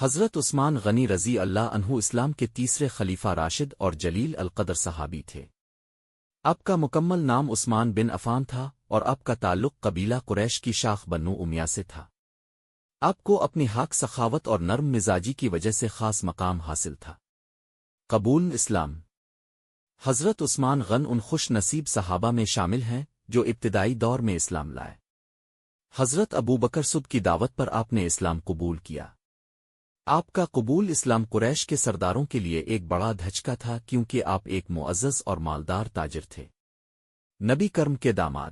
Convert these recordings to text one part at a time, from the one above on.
حضرت عثمان غنی رضی اللہ عنہ اسلام کے تیسرے خلیفہ راشد اور جلیل القدر صحابی تھے۔ آپ کا مکمل نام عثمان بن عفان تھا اور آپ کا تعلق قبیلہ قریش کی شاخ بنو امیہ سے تھا۔ آپ کو اپنی حق سخاوت اور نرم مزاجی کی وجہ سے خاص مقام حاصل تھا۔ قبول اسلام۔ حضرت عثمان غن ان خوش نصیب صحابہ میں شامل ہیں جو ابتدائی دور میں اسلام لائے۔ حضرت ابوبکر صدیق کی دعوت پر آپ نے اسلام قبول کیا۔ آپ کا قبول اسلام قریش کے سرداروں کے لیے ایک بڑا دھچکا تھا کیونکہ آپ ایک معزز اور مالدار تاجر تھے۔ نبی کرم کے داماد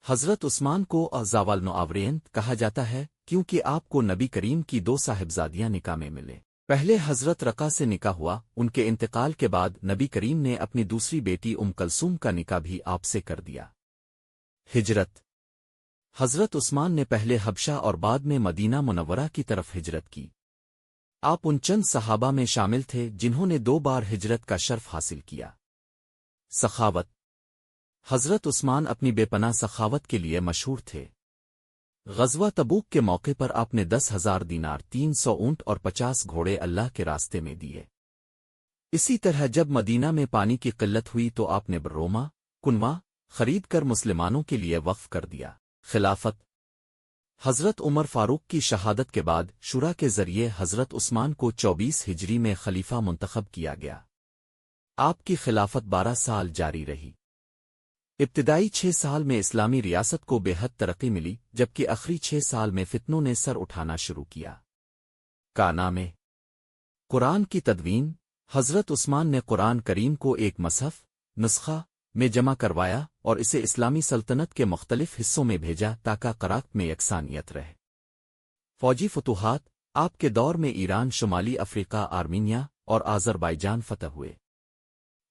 حضرت عثمان کو زوال نوآورین کہا جاتا ہے کیونکہ آپ کو نبی کریم کی 2 صاحبزادیاں نکاح میں ملے۔ پہلے حضرت رقا سے نکاح ہوا، ان کے انتقال کے بعد نبی کریم نے اپنی دوسری بیٹی کلثوم کا نکاح بھی آپ سے کر دیا۔ ہجرت۔ حضرت عثمان نے پہلے حبشہ اور بعد میں مدینہ منورہ کی طرف ہجرت کی۔ آپ ان چند صحابہ میں شامل تھے جنہوں نے 2 بار ہجرت کا شرف حاصل کیا۔ سخاوت۔ حضرت عثمان اپنی بے پناہ سخاوت کے لیے مشہور تھے۔ غزوہ تبوک کے موقع پر آپ نے 10,000 دینار، 300 اونٹ اور 50 گھوڑے اللہ کے راستے میں دیے۔ اسی طرح جب مدینہ میں پانی کی قلت ہوئی تو آپ نے بروما، کنواں خرید کر مسلمانوں کے لیے وقف کر دیا۔ خلافت۔ حضرت عمر فاروق کی شہادت کے بعد شورا کے ذریعے حضرت عثمان کو 24 ہجری میں خلیفہ منتخب کیا گیا۔ آپ کی خلافت 12 سال جاری رہی۔ ابتدائی 6 سال میں اسلامی ریاست کو بے حد ترقی ملی جبکہ آخری 6 سال میں فتنوں نے سر اٹھانا شروع کیا۔ کا نام قرآن کی تدوین۔ حضرت عثمان نے قرآن کریم کو ایک مصحف نسخہ میں جمع کروایا اور اسے اسلامی سلطنت کے مختلف حصوں میں بھیجا تاکہ قرات میں یکسانیت رہے۔ فوجی فتوحات۔ آپ کے دور میں ایران، شمالی افریقہ، آرمینیا اور آذربائیجان فتح ہوئے۔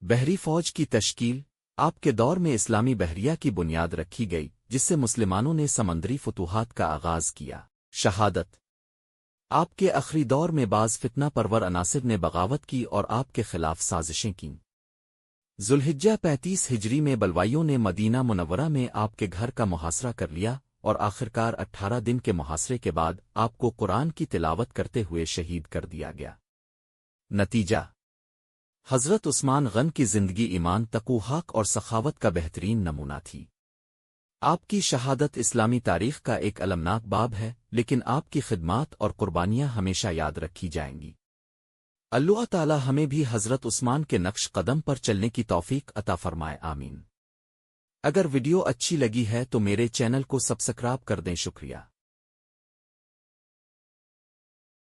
بحری فوج کی تشکیل۔ آپ کے دور میں اسلامی بحریہ کی بنیاد رکھی گئی جس سے مسلمانوں نے سمندری فتوحات کا آغاز کیا۔ شہادت۔ آپ کے آخری دور میں بعض فتنہ پرور عناصر نے بغاوت کی اور آپ کے خلاف سازشیں کیں۔ ذوالحجہ 35 ہجری میں بلوائیوں نے مدینہ منورہ میں آپ کے گھر کا محاصرہ کر لیا اور آخرکار 18 دن کے محاصرے کے بعد آپ کو قرآن کی تلاوت کرتے ہوئے شہید کر دیا گیا۔ نتیجہ۔ حضرت عثمان غن کی زندگی ایمان، تقوی، حق اور سخاوت کا بہترین نمونہ تھی۔ آپ کی شہادت اسلامی تاریخ کا ایک المناک باب ہے، لیکن آپ کی خدمات اور قربانیاں ہمیشہ یاد رکھی جائیں گی۔ اللہ تعالی ہمیں بھی حضرت عثمان کے نقش قدم پر چلنے کی توفیق عطا فرمائے، آمین۔ اگر ویڈیو اچھی لگی ہے تو میرے چینل کو سبسکرائب کر دیں، شکریہ۔